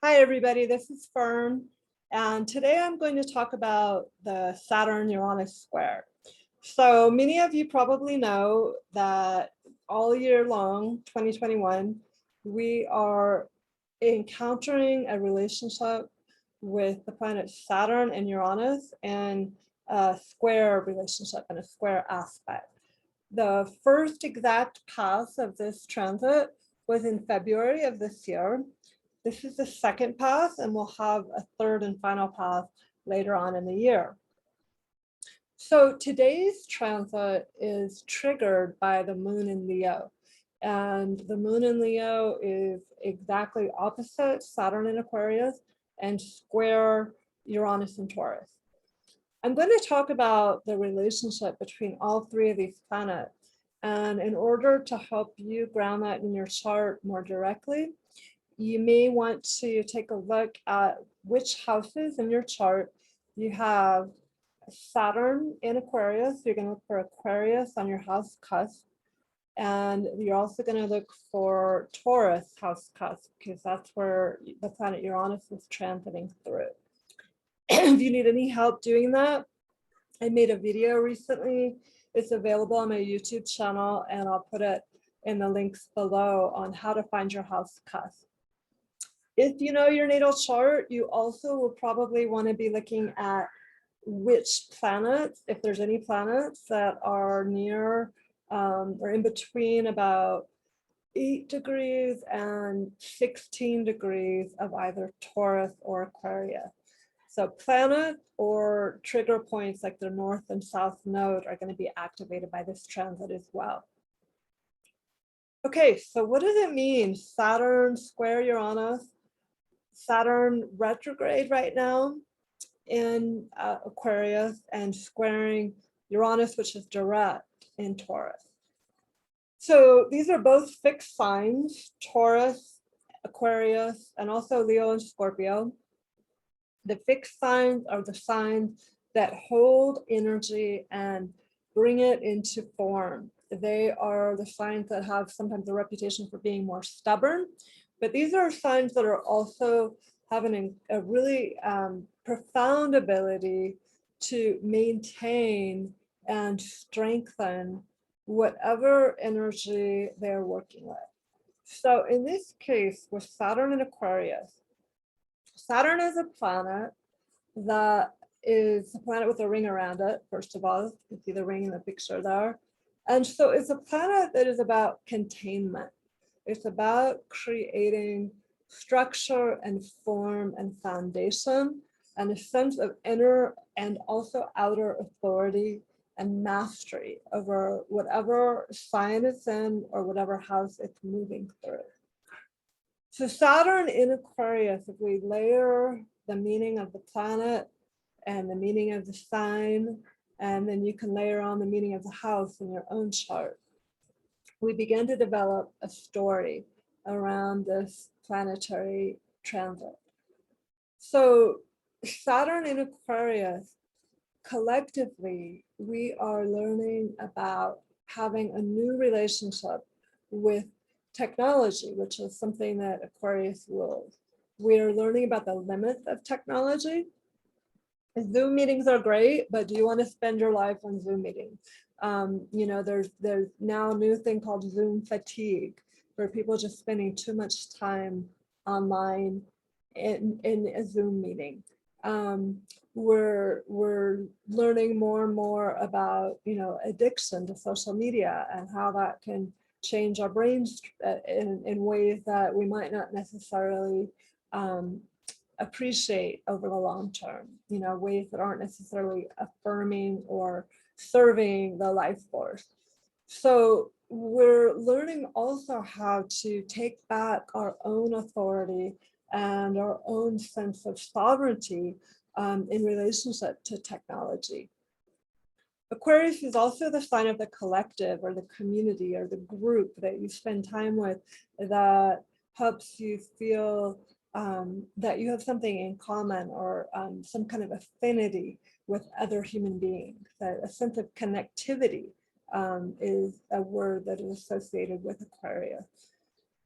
Hi, everybody. This is Fern, and today I'm going to talk about the Saturn-Uranus square. So many of you probably know that all year long, 2021, we are encountering a relationship with the planets Saturn and Uranus and a square relationship and a square aspect. The first exact pass of this transit was in February of this year. This is the second pass, and we'll have a third and final pass later on in the year. So today's transit is triggered by the moon in Leo. And the moon in Leo is exactly opposite Saturn in Aquarius and square Uranus in Taurus. I'm going to talk about the relationship between all three of these planets. And in order to help you ground that in your chart more directly, you may want to take a look at which houses in your chart you have Saturn in Aquarius. You're going to look for Aquarius on your house cusp. And you're also going to look for Taurus house cusp, because that's where the planet Uranus is transiting through. If you need any help doing that, I made a video recently. It's available on my YouTube channel, and I'll put it in the links below on how to find your house cusp. If you know your natal chart, you also will probably want to be looking at which planets, if there's any planets that are near or in between about 8 degrees and 16 degrees of either Taurus or Aquarius. So planets or trigger points like the north and south node are going to be activated by this transit as well. Okay, so what does it mean? Saturn square Uranus, Saturn retrograde right now in Aquarius and squaring Uranus, which is direct in Taurus. So these are both fixed signs, Taurus, Aquarius, and also Leo and Scorpio. The fixed signs are the signs that hold energy and bring it into form. They are the signs that have sometimes a reputation for being more stubborn, but these are signs that are also having a really profound ability to maintain and strengthen whatever energy they're working with. So in this case, with Saturn and Aquarius, Saturn is a planet that is a planet with a ring around it, first of all. You can see the ring in the picture there. And so it's a planet that is about containment. It's about creating structure and form and foundation and a sense of inner and also outer authority and mastery over whatever sign it's in or whatever house it's moving through. So Saturn in Aquarius, if we layer the meaning of the planet and the meaning of the sign, and then you can layer on the meaning of the house in your own chart, we begin to develop a story around this planetary transit. So Saturn in Aquarius, collectively, we are learning about having a new relationship with technology, which is something that Aquarius rules. We're learning about the limits of technology. Zoom meetings are great, but do you want to spend your life on Zoom meetings? You know, there's now a new thing called Zoom fatigue, where people are just spending too much time online in a Zoom meeting. We're learning more and more about, you know, addiction to social media and how that can change our brains in ways that we might not necessarily appreciate over the long term, you know, ways that aren't necessarily affirming or serving the life force. So we're learning also how to take back our own authority and our own sense of sovereignty in relationship to technology. Aquarius is also the sign of the collective or the community or the group that you spend time with that helps you feel that you have something in common or some kind of affinity with other human beings. That a sense of connectivity is a word that is associated with Aquarius.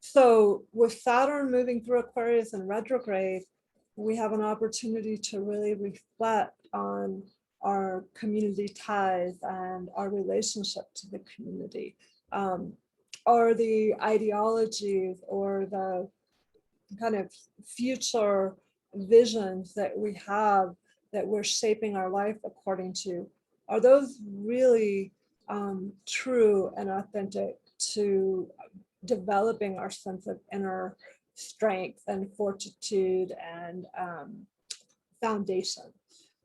So with Saturn moving through Aquarius and retrograde, we have an opportunity to really reflect on our community ties and our relationship to the community, or the ideologies or the kind of future visions that we have that we're shaping our life according to. Are those really true and authentic to developing our sense of inner strength and fortitude and foundation?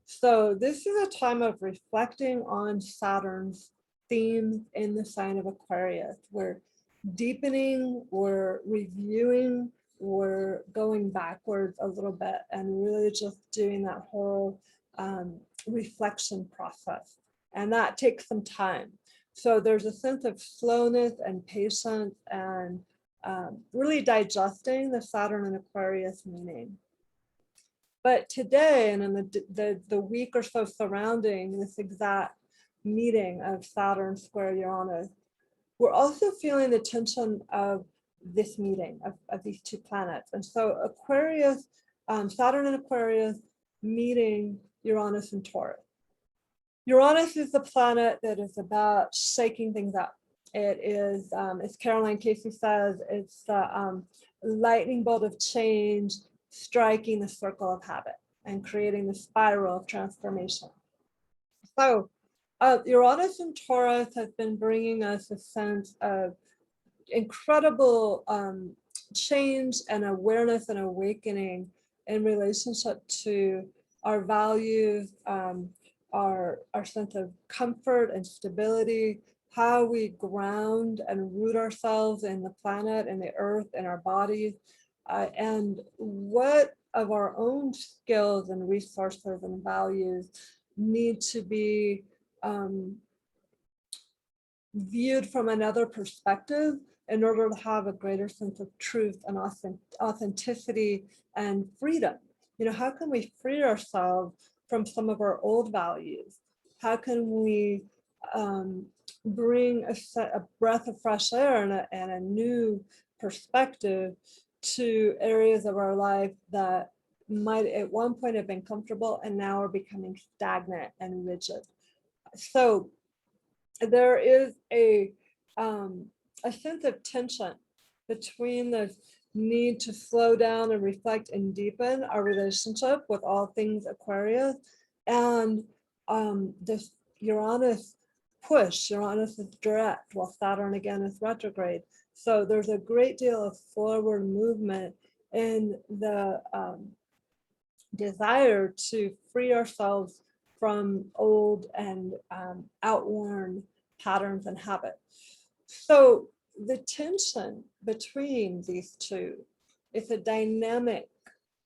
So this is a time of reflecting on Saturn's themes in the sign of Aquarius. We're deepening, we're reviewing, we're going backwards a little bit and really just doing that whole reflection process. And that takes some time. So there's a sense of slowness and patience and really digesting the Saturn and Aquarius meaning. But today, and in the week or so surrounding this exact meeting of Saturn square Uranus, we're also feeling the tension of this meeting of these two planets. And so Aquarius, Saturn and Aquarius meeting Uranus and Taurus. Uranus is the planet that is about shaking things up. It is, as Caroline Casey says, it's the lightning bolt of change striking the circle of habit and creating the spiral of transformation. So Uranus and Taurus has been bringing us a sense of incredible change and awareness and awakening in relationship to our values, our sense of comfort and stability, how we ground and root ourselves in the planet and the earth and our bodies, and what of our own skills and resources and values need to be viewed from another perspective in order to have a greater sense of truth and authenticity and freedom. You know, how can we free ourselves from some of our old values? How can we bring a breath of fresh air and a new perspective to areas of our life that might at one point have been comfortable and now are becoming stagnant and rigid? So there is a sense of tension between the need to slow down and reflect and deepen our relationship with all things Aquarius and this Uranus push. Uranus is direct while Saturn again is retrograde. So there's a great deal of forward movement in the desire to free ourselves from old and outworn patterns and habits. So the tension between these two is a dynamic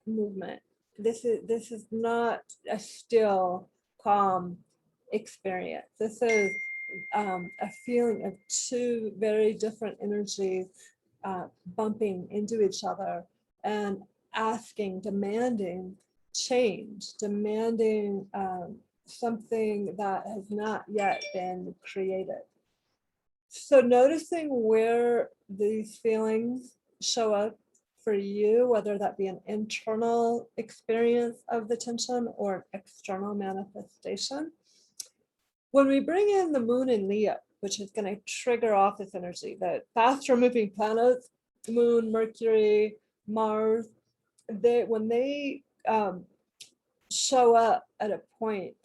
movement. This is not a still, calm experience. This is a feeling of two very different energies bumping into each other and asking, demanding change, demanding something that has not yet been created. So noticing where these feelings show up for you, whether that be an internal experience of the tension or an external manifestation. When we bring in the moon in Leo, which is going to trigger off this energy, the faster moving planets, Moon, Mercury, Mars, when they show up at a point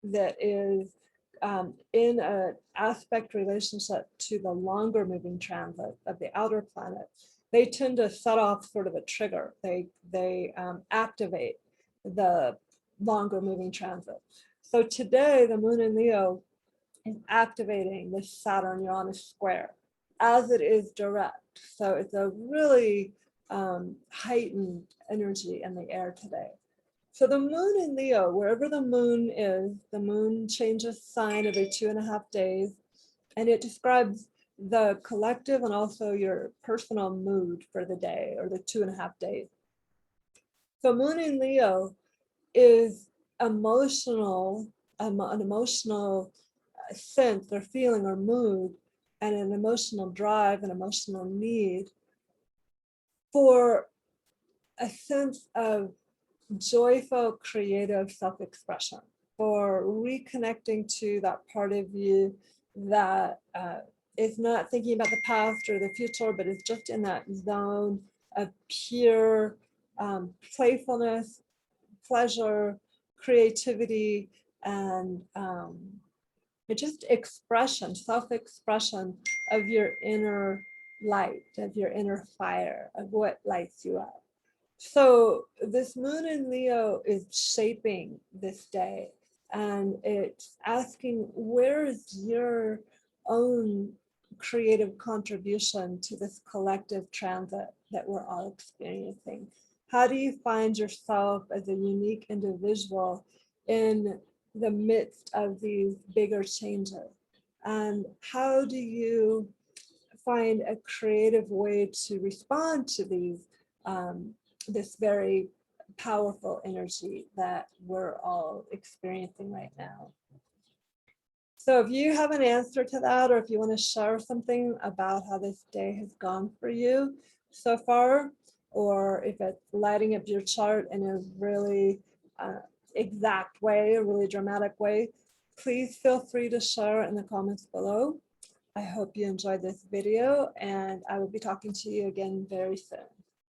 that is in an aspect relationship to the longer moving transit of the outer planet, they tend to set off sort of a trigger. They activate the longer moving transit. So today, the moon in Leo is activating this Saturn-Uranus square as it is direct. So it's a really heightened energy in the air today. So the moon in Leo, wherever the moon is, the moon changes sign every 2.5 days, and it describes the collective and also your personal mood for the day or the 2.5 days. So moon in Leo is emotional, an emotional sense or feeling or mood and an emotional drive, an emotional need for a sense of joyful, creative self-expression, for reconnecting to that part of you that is not thinking about the past or the future, but is just in that zone of pure playfulness, pleasure, creativity, and just expression, self-expression of your inner light, of your inner fire, of what lights you up. So this moon in Leo is shaping this day, and it's asking, where is your own creative contribution to this collective transit that we're all experiencing? How do you find yourself as a unique individual in the midst of these bigger changes? And how do you find a creative way to respond to these this very powerful energy that we're all experiencing right now? So if you have an answer to that, or if you want to share something about how this day has gone for you so far, or if it's lighting up your chart in a really exact way, a really dramatic way, please feel free to share in the comments below. I hope you enjoyed this video, and I will be talking to you again very soon.